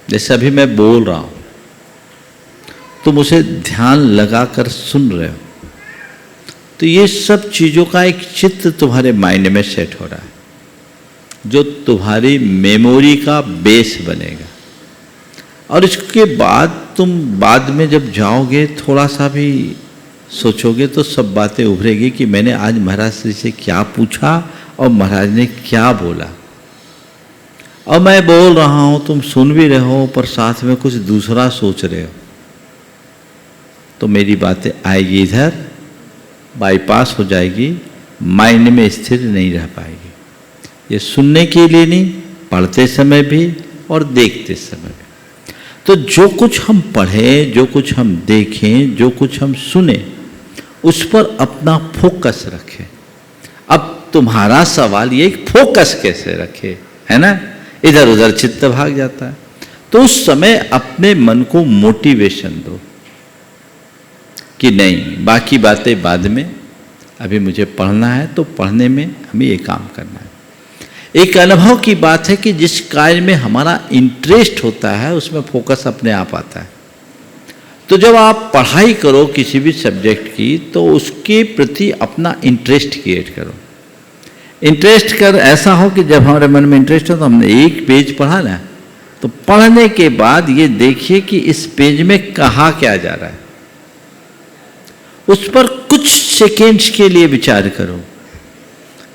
जैसे अभी मैं बोल रहा हूं, तुम उसे ध्यान लगाकर सुन रहे हो, तो ये सब चीजों का एक चित्र तुम्हारे माइंड में सेट हो रहा है, जो तुम्हारी मेमोरी का बेस बनेगा। और इसके बाद तुम बाद में जब जाओगे, थोड़ा सा भी सोचोगे, तो सब बातें उभरेगी कि मैंने आज महाराज श्री से क्या पूछा और महाराज ने क्या बोला। और मैं बोल रहा हूं, तुम सुन भी रहे हो, पर साथ में कुछ दूसरा सोच रहे हो, तो मेरी बातें आएगी इधर, बाईपास हो जाएगी, माइंड में स्थिर नहीं रह पाएगी। ये सुनने के लिए नहीं, पढ़ते समय भी और देखते समय भी। तो जो कुछ हम पढ़ें, जो कुछ हम देखें, जो कुछ हम सुने, उस पर अपना फोकस रखें। अब तुम्हारा सवाल ये फोकस कैसे रखे, है ना, इधर उधर चित्त भाग जाता है, तो उस समय अपने मन को मोटिवेशन दो कि नहीं, बाकी बातें बाद में, अभी मुझे पढ़ना है, तो पढ़ने में हमें ये काम करना है। एक अनुभव की बात है कि जिस कार्य में हमारा इंटरेस्ट होता है, उसमें फोकस अपने आप आता है। तो जब आप पढ़ाई करो किसी भी सब्जेक्ट की, तो उसके प्रति अपना इंटरेस्ट क्रिएट करो। इंटरेस्ट कर ऐसा हो कि जब हमारे मन में इंटरेस्ट हो, तो हमने एक पेज पढ़ा ना, तो पढ़ने के बाद ये देखिए कि इस पेज में कहा क्या जा रहा है, उस पर कुछ सेकेंड्स के लिए विचार करो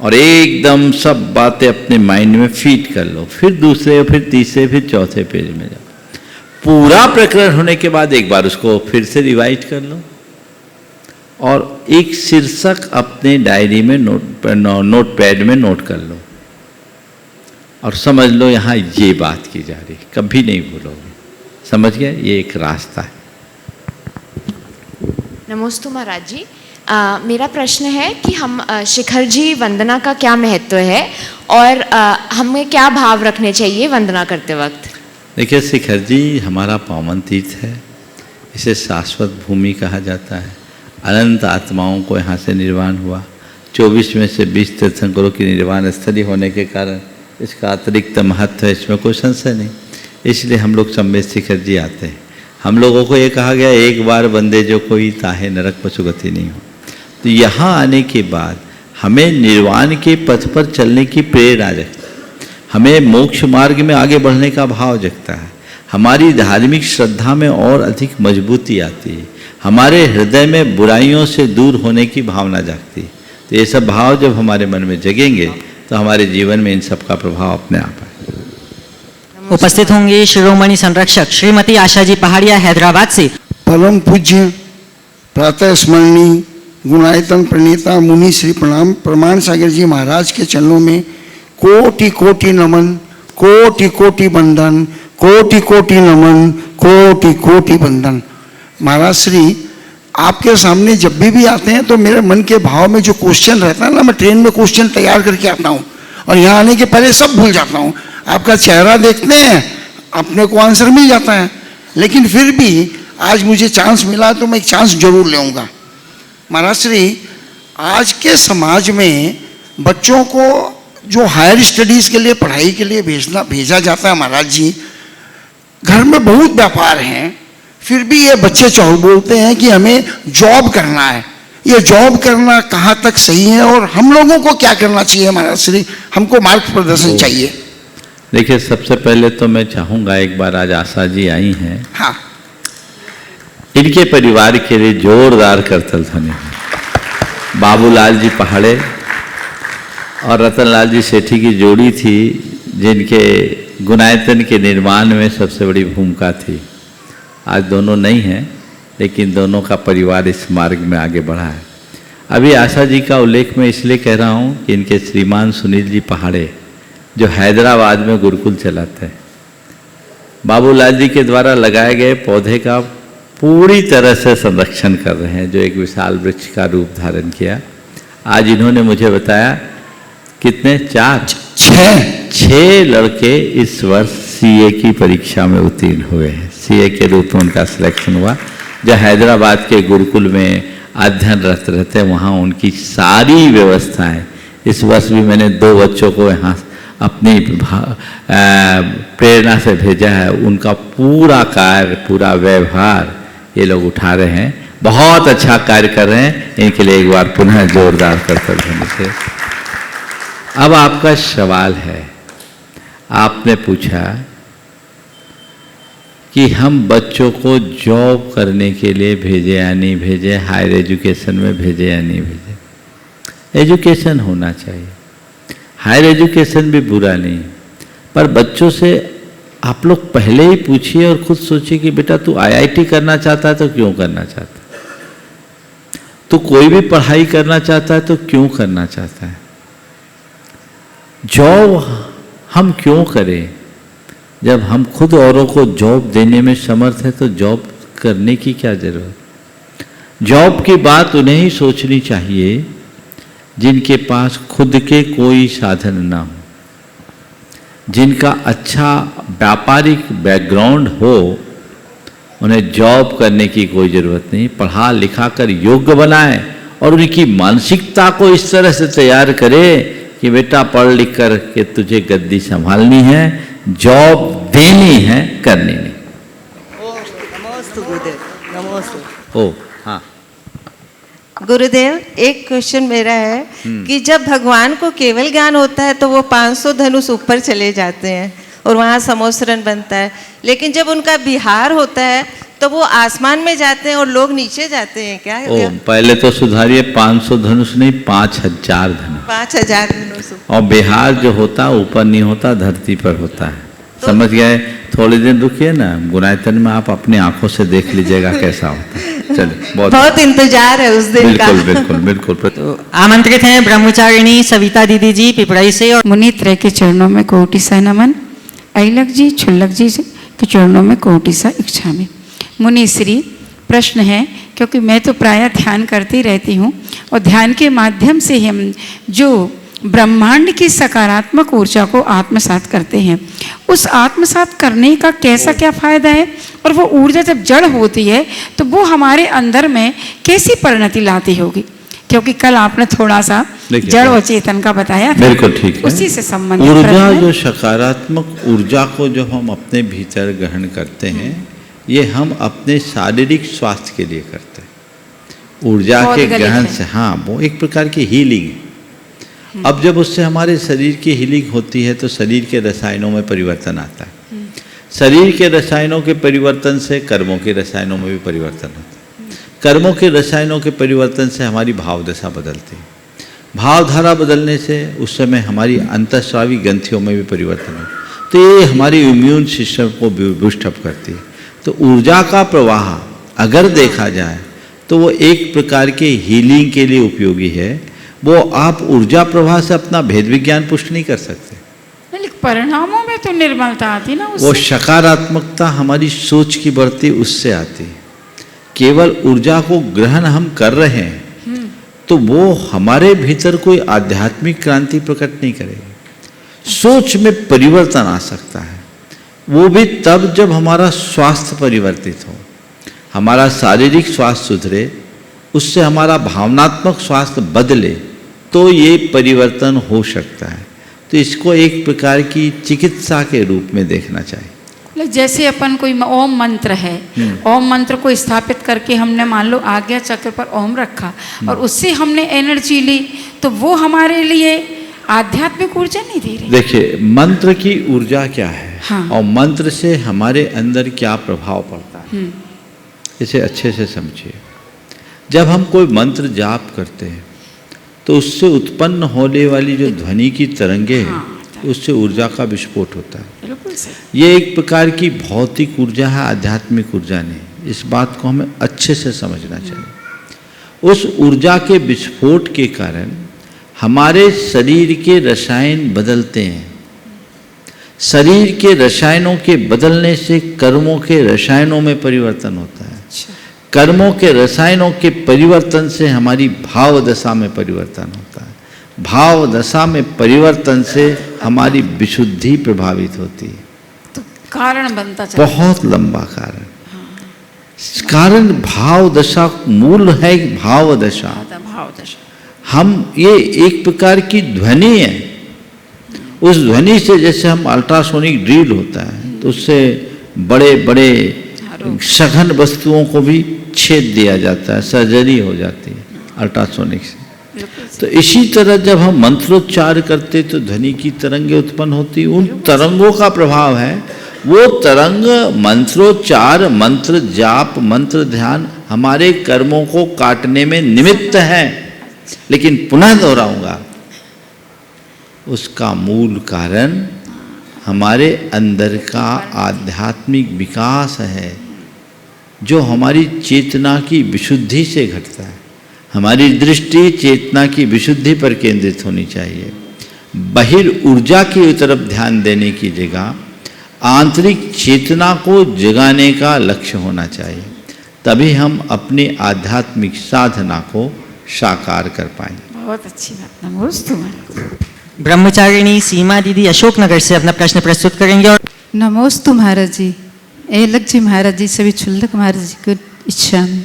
और एकदम सब बातें अपने माइंड में फीड कर लो। फिर दूसरे, फिर तीसरे, फिर चौथे पेज में जाओ। पूरा प्रकरण होने के बाद एक बार उसको फिर से रिवाइज कर लो और एक शीर्षक अपने डायरी में नोटपैड में नोट कर लो और समझ लो यहाँ ये बात की जा रही, कभी नहीं भूलोगे। समझ गए? ये एक रास्ता है। नमोस्तु महाराज जी। मेरा प्रश्न है कि हम शिखर जी वंदना का क्या महत्व है और हमें क्या भाव रखने चाहिए वंदना करते वक्त? देखिए, शिखर जी हमारा पावन तीर्थ है, इसे शाश्वत भूमि कहा जाता है। अनंत आत्माओं को यहाँ से निर्वाण हुआ। 24 में से 20 तीर्थंकरों की निर्वाण स्थली होने के कारण इसका अतिरिक्त महत्व है, इसमें कोई संशय नहीं। इसलिए हम लोग सम्मेत शिखर जी आते हैं। हम लोगों को ये कहा गया, एक बार बंदे जो कोई ताहे नरक पशुगति नहीं हो। तो यहाँ आने के बाद हमें निर्वाण के पथ पर चलने की प्रेरणा जगती है, हमें मोक्ष मार्ग में आगे बढ़ने का भाव जगता है, हमारी धार्मिक श्रद्धा में और अधिक मजबूती आती है, हमारे हृदय में बुराइयों से दूर होने की भावना जागती है। तो ये सब भाव जब हमारे मन में जगेंगे तो हमारे जीवन में इन सब का प्रभाव अपने आप आएगा। उपस्थित होंगे शिरोमणि संरक्षक श्रीमती आशा जी पहाड़िया, हैदराबाद से। परम पूज्य प्रातः स्मरणीय गुणायतन प्रणेता मुनि श्री प्रमाण सागर जी महाराज के चरणों में कोटि कोटि नमन, कोटि कोटि बंदन, कोटि कोटि नमन, कोटि कोटि बंदन। महाराज श्री आपके सामने जब भी आते हैं तो मेरे मन के भाव में जो क्वेश्चन रहता है ना, मैं ट्रेन में क्वेश्चन तैयार करके आता हूँ और यहाँ आने के पहले सब भूल जाता हूँ। आपका चेहरा देखते हैं, अपने को आंसर मिल जाता है, लेकिन फिर भी आज मुझे चांस मिला तो मैं एक चांस जरूर लूँगा। महाराज श्री, आज के समाज में बच्चों को जो हायर स्टडीज़ के लिए, पढ़ाई के लिए भेजा जाता है महाराज जी, घर में बहुत व्यापार हैं, फिर भी ये बच्चे चौड़ बोलते हैं कि हमें जॉब करना है। ये जॉब करना कहाँ तक सही है और हम लोगों को क्या करना चाहिए महाराज श्री? हमको मार्ग प्रदर्शन चाहिए। देखिए, सबसे पहले तो मैं चाहूँगा, एक बार आज आशा जी आई हैं, हाँ, इनके परिवार के लिए जोरदार करतल ध्वनि। बाबूलाल जी पहाड़े और रतनलाल जी सेठी की जोड़ी थी, जिनके गुणायतन के निर्माण में सबसे बड़ी भूमिका थी। आज दोनों नहीं हैं, लेकिन दोनों का परिवार इस मार्ग में आगे बढ़ा है। अभी आशा जी का उल्लेख मैं इसलिए कह रहा हूँ कि इनके श्रीमान सुनील जी पहाड़े जो हैदराबाद में गुरुकुल चलाते हैं, बाबूलाल जी के द्वारा लगाए गए पौधे का पूरी तरह से संरक्षण कर रहे हैं, जो एक विशाल वृक्ष का रूप धारण किया। आज इन्होंने मुझे बताया कितने 6 लड़के इस वर्ष सीए की परीक्षा में उत्तीर्ण हुए हैं। सीए के रूप में उनका सिलेक्शन हुआ। जो हैदराबाद के गुरुकुल में अध्ययनरत रहते हैं, वहाँ उनकी सारी व्यवस्थाएं, इस वर्ष भी मैंने 2 बच्चों को यहाँ अपनी प्रेरणा से भेजा है। उनका पूरा कार्य, पूरा व्यवहार ये लोग उठा रहे हैं, बहुत अच्छा कार्य कर रहे हैं। इनके लिए एक बार पुनः जोरदार कर्तव्य होने से। अब आपका सवाल है, आपने पूछा कि हम बच्चों को जॉब करने के लिए भेजे या नहीं भेजे, हायर एजुकेशन में भेजे या नहीं भेजे। एजुकेशन होना चाहिए, हायर एजुकेशन भी बुरा नहीं, पर बच्चों से आप लोग पहले ही पूछिए और खुद सोचिए कि बेटा तू आईआईटी करना चाहता है तो क्यों करना चाहता है, तू कोई भी पढ़ाई करना चाहता है तो क्यों करना चाहता है। जॉब हम क्यों करें? जब हम खुद औरों को जॉब देने में समर्थ है तो जॉब करने की क्या जरूरत। जॉब की बात उन्हें ही सोचनी चाहिए जिनके पास खुद के कोई साधन ना हो, जिनका अच्छा व्यापारिक बैकग्राउंड हो। उन्हें जॉब करने की कोई ज़रूरत नहीं, पढ़ा लिखा कर योग्य बनाए और उनकी मानसिकता को इस तरह से तैयार करे कि बेटा पढ़ लिख कर के तुझे गद्दी संभालनी है, जॉब देनी है, करनी नहीं। ओ हाँ गुरुदेव, एक क्वेश्चन मेरा है कि जब भगवान को केवल ज्ञान होता है तो वो 500 धनुष ऊपर चले जाते हैं और वहाँ समोसरन बनता है, लेकिन जब उनका विहार होता है तो वो आसमान में जाते हैं और लोग नीचे जाते हैं क्या? ओ पहले तो सुधारिए, 500 धनुष नहीं, 5000 धनुष। 5000 धनुष। और बिहार जो होता ऊपर नहीं होता, धरती पर होता है। तो समझ गए? थोड़े दिन रुकिए ना, गुनायतन में आप अपनी आंखों से देख लीजिएगा कैसा होता है। चलिए, बहुत इंतजार है उस दिन का। बिल्कुल बिल्कुल। तो आमंत्रित हैं ब्रह्मचारिणी सविता दीदी जी पिपराई से। और मुनि त्रय के चरणों में कोटि सा नमन, ऐलक जी छुल्लक जी के चरणों में कोटि सा इच्छा में। मुनि श्री, प्रश्न है, क्योंकि मैं तो प्रायः ध्यान करती रहती हूँ और ध्यान के माध्यम से हम जो ब्रह्मांड की सकारात्मक ऊर्जा को आत्मसात करते हैं, उस आत्मसात करने का कैसा क्या फायदा है, और वो ऊर्जा जब जड़ होती है तो वो हमारे अंदर में कैसी परिणति लाती होगी? क्योंकि कल आपने थोड़ा सा जड़ और चेतन का बताया था। बिल्कुल ठीक है। उसी से संबंधित ऊर्जा, जो सकारात्मक ऊर्जा को जो हम अपने भीतर ग्रहण करते हैं, ये हम अपने शारीरिक स्वास्थ्य के लिए करते हैं। ऊर्जा के ग्रहण से, हाँ, वो एक प्रकार की हीलिंग है। अब जब उससे हमारे शरीर की हीलिंग होती है तो शरीर के रसायनों में परिवर्तन आता है। शरीर के रसायनों के परिवर्तन से कर्मों के रसायनों में भी परिवर्तन होता है। कर्मों के रसायनों के परिवर्तन से हमारी भाव दशा बदलती है। भावधारा बदलने से उस समय हमारी अंतःस्रावी ग्रंथियों में भी परिवर्तन होता है। तो ये हमारी इम्यून सिस्टम को बूस्ट अप करती है। तो ऊर्जा का प्रवाह अगर देखा जाए तो वो एक प्रकार के हीलिंग के लिए उपयोगी है। वो आप ऊर्जा प्रवाह से अपना भेद विज्ञान पुष्ट नहीं कर सकते, लेकिन परिणामों में तो निर्मलता आती ना उससे। वो सकारात्मकता हमारी सोच की बढ़ती उससे आती है। केवल ऊर्जा को ग्रहण हम कर रहे हैं तो वो हमारे भीतर कोई आध्यात्मिक क्रांति प्रकट नहीं करेगी। सोच में परिवर्तन आ सकता है, वो भी तब जब हमारा स्वास्थ्य परिवर्तित हो, हमारा शारीरिक स्वास्थ्य सुधरे, उससे हमारा भावनात्मक स्वास्थ्य बदले, तो ये परिवर्तन हो सकता है। तो इसको एक प्रकार की चिकित्सा के रूप में देखना चाहिए। जैसे अपन कोई ओम मंत्र है, ओम मंत्र को स्थापित करके हमने मान लो आज्ञा चक्र पर ओम रखा और उससे हमने एनर्जी ली, तो वो हमारे लिए आध्यात्मिक ऊर्जा नहीं दे रही। देखिए, मंत्र की ऊर्जा क्या है, हाँ। और मंत्र से हमारे अंदर क्या प्रभाव पड़ता है, इसे अच्छे से समझिए। जब हम कोई मंत्र जाप करते हैं तो उससे उत्पन्न होने वाली जो ध्वनि की तरंगे हैं, उससे ऊर्जा का विस्फोट होता है। ये एक प्रकार की भौतिक ऊर्जा है, आध्यात्मिक ऊर्जा नहीं। इस बात को हमें अच्छे से समझना चाहिए। उस ऊर्जा के विस्फोट के कारण हमारे शरीर के रसायन बदलते हैं। शरीर के रसायनों के बदलने से कर्मों के रसायनों में परिवर्तन होता है। कर्मों के रसायनों के परिवर्तन से हमारी भाव दशा में परिवर्तन होता है। भाव दशा में परिवर्तन से हमारी विशुद्धि प्रभावित होती है। तो कारण बनता चला बहुत लंबा कारण। कारण भाव दशा मूल है, भाव दशा। भाव दशा हम ये एक प्रकार की ध्वनि है। उस ध्वनि से जैसे हम अल्ट्रासोनिक ड्रिल होता है तो उससे बड़े बड़े सघन वस्तुओं को भी छेद दिया जाता है, सर्जरी हो जाती है अल्ट्रासोनिक से। तो इसी तरह जब हम मंत्रोच्चार करते तो ध्वनि की तरंगें उत्पन्न होती। उन तरंगों का प्रभाव है, वो तरंग मंत्रोच्चार, मंत्र जाप, मंत्र ध्यान हमारे कर्मों को काटने में निमित्त है। लेकिन पुनः दोहराऊंगा, उसका मूल कारण हमारे अंदर का आध्यात्मिक विकास है, जो हमारी चेतना की विशुद्धि से घटता है। हमारी दृष्टि चेतना की विशुद्धि पर केंद्रित होनी चाहिए। बहिर ऊर्जा की तरफ ध्यान देने की जगह आंतरिक चेतना को जगाने का लक्ष्य होना चाहिए। तभी हम अपनी आध्यात्मिक साधना को साकार कर पाएंगे। बहुत अच्छी बात। नमोस्तु ब्रह्मचारिणी सीमा दीदी अशोकनगर से अपना प्रश्न प्रस्तुत करेंगे। और नमोस्तु महाराज जी, एलक जी महाराज जी, सभी क्षुल्लक महाराज जी की इच्छा में।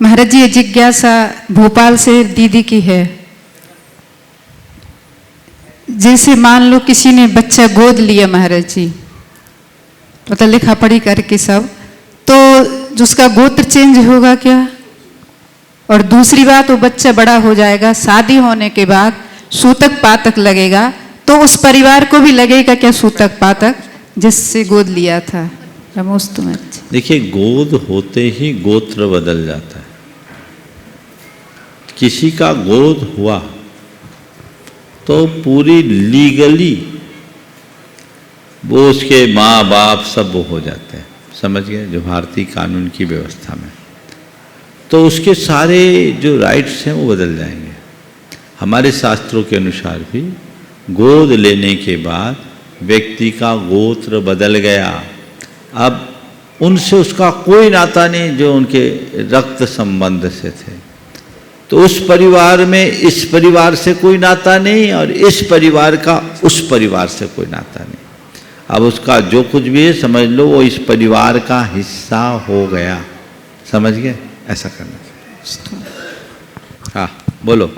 महाराज जी, ये जिज्ञासा भोपाल से दीदी की है। जैसे मान लो किसी ने बच्चा गोद लिया महाराज जी, मतलब लिखा पढ़ी करके सब, तो उसका गोत्र चेंज होगा क्या? और दूसरी बात, वो बच्चा बड़ा हो जाएगा, शादी होने के बाद सूतक पातक लगेगा, तो उस परिवार को भी लगेगा क्या सूतक पातक जिससे गोद लिया था? नमोस्तु महाराज। देखिए, गोद होते ही गोत्र बदल जाता है। किसी का गोद हुआ तो पूरी लीगली वो उसके माँ बाप सब वो हो जाते हैं, समझ गए, जो भारतीय कानून की व्यवस्था में। तो उसके सारे जो राइट्स हैं वो बदल जाएंगे। हमारे शास्त्रों के अनुसार भी गोद लेने के बाद व्यक्ति का गोत्र बदल गया। अब उनसे उसका कोई नाता नहीं जो उनके रक्त संबंध से थे। तो उस परिवार में इस परिवार से कोई नाता नहीं और इस परिवार का उस परिवार से कोई नाता नहीं। अब उसका जो कुछ भी है समझ लो वो इस परिवार का हिस्सा हो गया, समझ गए? ऐसा करना। हाँ बोलो।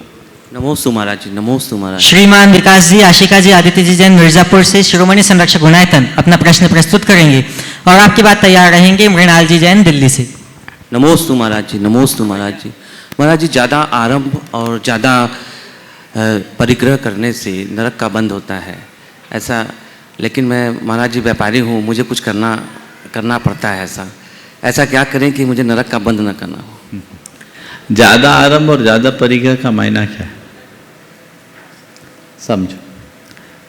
नमोस्तु महाराज जी, नमोस्तु महाराज। श्रीमान विकास जी, आशिका जी, आदित्य जी जैन मिर्जापुर से शिरोमणि संरक्षक गुणायतन अपना प्रश्न प्रस्तुत करेंगे और आपके बाद तैयार रहेंगे मृणाल जी जैन दिल्ली से। नमोस्तु महाराज जी, नमोस्तु महाराज जी। महाराज जी, ज़्यादा आरंभ और ज़्यादा परिग्रह करने से नरक का बंध होता है ऐसा, लेकिन मैं महाराज जी व्यापारी हूँ, मुझे कुछ करना पड़ता है। ऐसा क्या करें कि मुझे नरक का बंध न करना हो? ज़्यादा आरंभ और ज़्यादा परिग्रह का मायना क्या है समझो।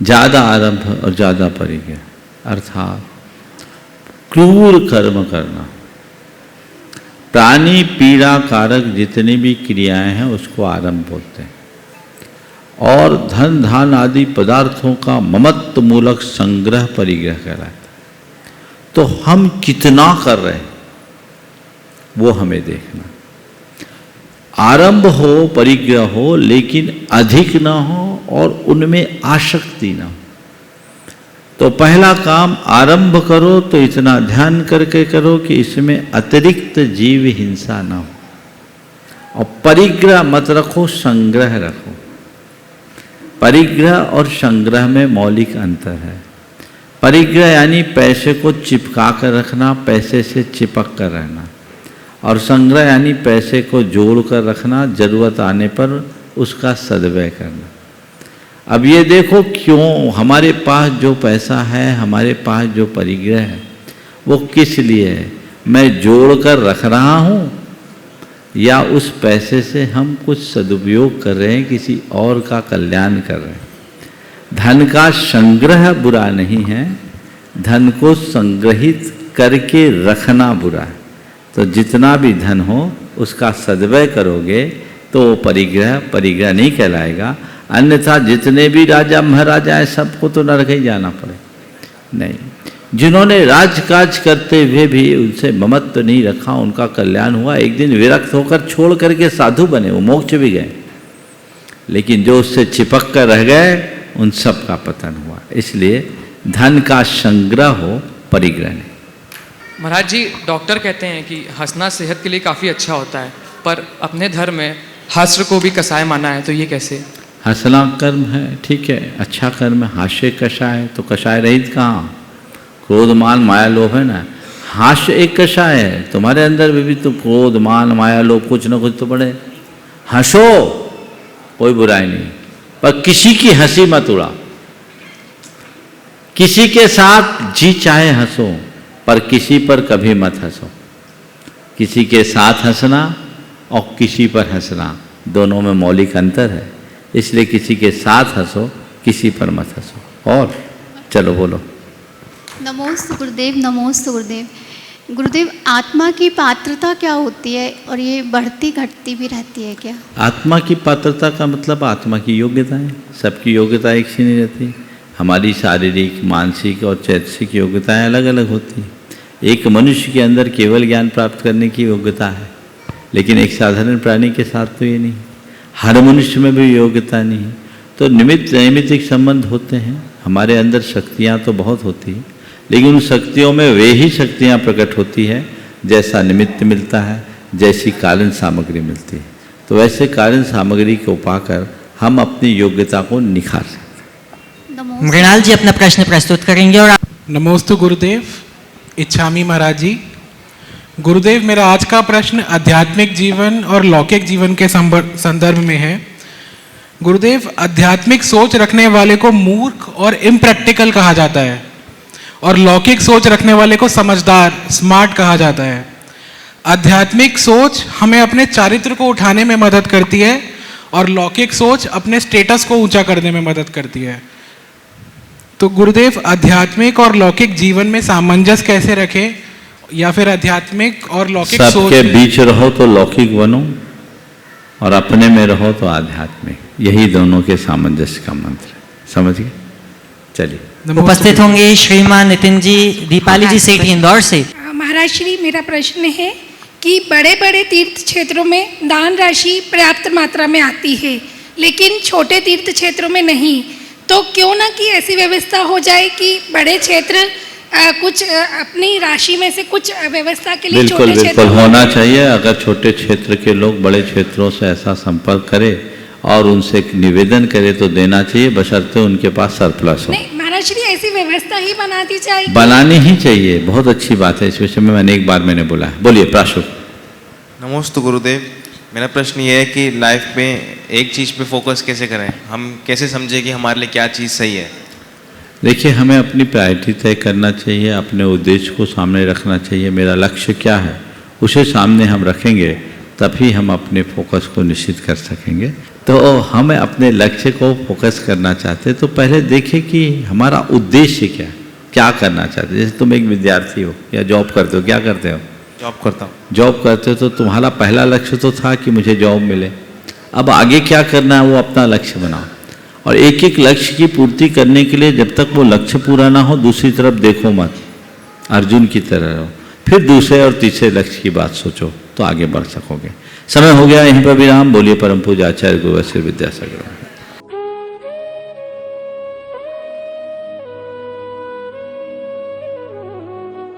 ज़्यादा आरंभ और ज़्यादा परिग्रह अर्थात क्रूर कर्म करना, प्राणी पीड़ा कारक जितनी भी क्रियाएं हैं उसको आरंभ बोलते हैं। और धन धान आदि पदार्थों का ममत्व मूलक संग्रह परिग्रह कहलाता है। तो हम कितना कर रहे हैं वो हमें देखना। आरंभ हो, परिग्रह हो, लेकिन अधिक ना हो और उनमें आसक्ति ना हो। तो पहला काम, आरंभ करो तो इतना ध्यान करके करो कि इसमें अतिरिक्त जीव हिंसा ना हो। और परिग्रह मत रखो, संग्रह रखो। परिग्रह और संग्रह में मौलिक अंतर है। परिग्रह यानी पैसे को चिपका कर रखना, पैसे से चिपक कर रहना, और संग्रह यानी पैसे को जोड़ कर रखना, जरूरत आने पर उसका सदव्यय करना। अब ये देखो, क्यों हमारे पास जो पैसा है, हमारे पास जो परिग्रह है, वो किस लिए है? मैं जोड़ कर रख रहा हूँ या उस पैसे से हम कुछ सदुपयोग कर रहे हैं, किसी और का कल्याण कर रहे हैं? धन का संग्रह बुरा नहीं है, धन को संग्रहित करके रखना बुरा है। तो जितना भी धन हो उसका सद्वय करोगे तो वो परिग्रह नहीं कहलाएगा। अन्यथा जितने भी राजा महाराजा हैं सबको तो नरक ही जाना पड़े। नहीं, जिन्होंने राजकाज करते हुए भी उनसे ममत्व नहीं रखा, उनका कल्याण हुआ। एक दिन विरक्त होकर छोड़ करके साधु बने, वो मोक्ष भी गए। लेकिन जो उससे चिपक कर रह गए उन सब का पतन हुआ। इसलिए धन का संग्रह हो, परिग्रह नहीं। महाराज जी, डॉक्टर कहते हैं कि हंसना सेहत के लिए काफ़ी अच्छा होता है, पर अपने धर्म में हास्य को भी कसाय माना है, तो ये कैसे? हंसना कर्म है, ठीक है, अच्छा कर्म है। हास्य कषाय है तो कषाय रहित कहाँ? क्रोध मान माया लोभ है ना, हास्य एक कषाय है। तुम्हारे अंदर भी तो क्रोध मान माया लोभ कुछ ना कुछ तो पड़े। हंसो, कोई बुराई नहीं, पर किसी की हंसी मत उड़ा। किसी के साथ जी चाहे हंसो, पर किसी पर कभी मत हंसो। किसी के साथ हंसना और किसी पर हंसना दोनों में मौलिक अंतर है। इसलिए किसी के साथ हंसो, किसी पर मत हंसो। और चलो बोलो। नमोस्तु गुरुदेव, नमोस्तु गुरुदेव। गुरुदेव, आत्मा की पात्रता क्या होती है और ये बढ़ती घटती भी रहती है क्या? आत्मा की पात्रता का मतलब आत्मा की योग्यताएं। सबकी योग्यता एक सी नहीं रहती। हमारी शारीरिक, मानसिक और चैतसिक योग्यताएं अलग अलग होती हैं। एक मनुष्य के अंदर केवल ज्ञान प्राप्त करने की योग्यता है, लेकिन एक साधारण प्राणी के साथ तो ये नहीं। हर मनुष्य में भी योग्यता नहीं है। तो निमित्त नैमित्तिक संबंध होते हैं। हमारे अंदर शक्तियाँ तो बहुत होती हैं, लेकिन उन शक्तियों में वे ही शक्तियाँ प्रकट होती है जैसा निमित्त मिलता है, जैसी कारण सामग्री मिलती है। तो वैसे कारण सामग्री को पाकर हम अपनी योग्यता को निखार सकते हैं। मृणाल जी अपना प्रश्न प्रस्तुत करेंगे। और नमोस्तु गुरुदेव, इच्छामी महाराज जी। गुरुदेव, मेरा आज का प्रश्न आध्यात्मिक जीवन और लौकिक जीवन के संदर्भ में है। गुरुदेव, आध्यात्मिक सोच रखने वाले को मूर्ख और इम्प्रैक्टिकल कहा जाता है, और लौकिक सोच रखने वाले को समझदार, स्मार्ट कहा जाता है। आध्यात्मिक सोच हमें अपने चारित्र को उठाने में मदद करती है, और लौकिक सोच अपने स्टेटस को ऊंचा करने में मदद करती है। तो गुरुदेव, आध्यात्मिक और लौकिक जीवन में सामंजस्य कैसे रखें, या फिर आध्यात्मिक और लौकिक सोच सबके बीच रहो तो लौकिक बनो, और अपने में रहो तो आध्यात्मिक। यही दोनों के सामंजस्य का मंत्र है। समझ गए? चलिए। उपस्थित होंगे श्रीमान नितिन जी, दीपाली जी सेठ इंदौर से। महाराज श्री, मेरा प्रश्न है कि बड़े बड़े तीर्थ क्षेत्रों में दान राशि पर्याप्त मात्रा में आती है, लेकिन छोटे तीर्थ क्षेत्रों में नहीं। तो क्यों ना कि ऐसी व्यवस्था हो जाए कि बड़े क्षेत्र कुछ अपनी राशि में से कुछ व्यवस्था के लिए बिल्कुल बिल्कुल होना चाहिए। अगर छोटे क्षेत्र के लोग बड़े क्षेत्रों से ऐसा संपर्क करें और उनसे एक निवेदन करें तो देना चाहिए, बशर्ते उनके पास सरप्लस हो। नहीं महाराज श्री, ऐसी व्यवस्था ही बनानी चाहिए। बनानी ही चाहिए, बहुत अच्छी बात है। इस विषय में मैंने एक बार बोला है। बोलिए प्राशु। नमोस्तु गुरुदेव, मेरा प्रश्न ये है कि लाइफ में एक चीज़ पे फोकस कैसे करें? हम कैसे समझें कि हमारे लिए क्या चीज़ सही है? देखिए, हमें अपनी प्रायोरिटी तय करना चाहिए, अपने उद्देश्य को सामने रखना चाहिए। मेरा लक्ष्य क्या है उसे सामने हम रखेंगे, तभी हम अपने फोकस को निश्चित कर सकेंगे। तो हमें अपने लक्ष्य को फोकस करना चाहते तो पहले देखें कि हमारा उद्देश्य क्या करना चाहते। जैसे तुम एक विद्यार्थी हो या जॉब करते हो, क्या करते हो? जॉब करता हूँ। जॉब करते हो तो तुम्हारा पहला लक्ष्य तो था कि मुझे जॉब मिले। अब आगे क्या करना है वो अपना लक्ष्य बनाओ, और एक एक लक्ष्य की पूर्ति करने के लिए जब तक वो लक्ष्य पूरा ना हो दूसरी तरफ देखो मत, अर्जुन की तरह रहो। फिर दूसरे और तीसरे लक्ष्य की बात सोचो तो आगे बढ़ सकोगे। समय हो गया, यहीं पर विराम। बोलिए परम पूज्य आचार्य गुरु श्री विद्यासागर।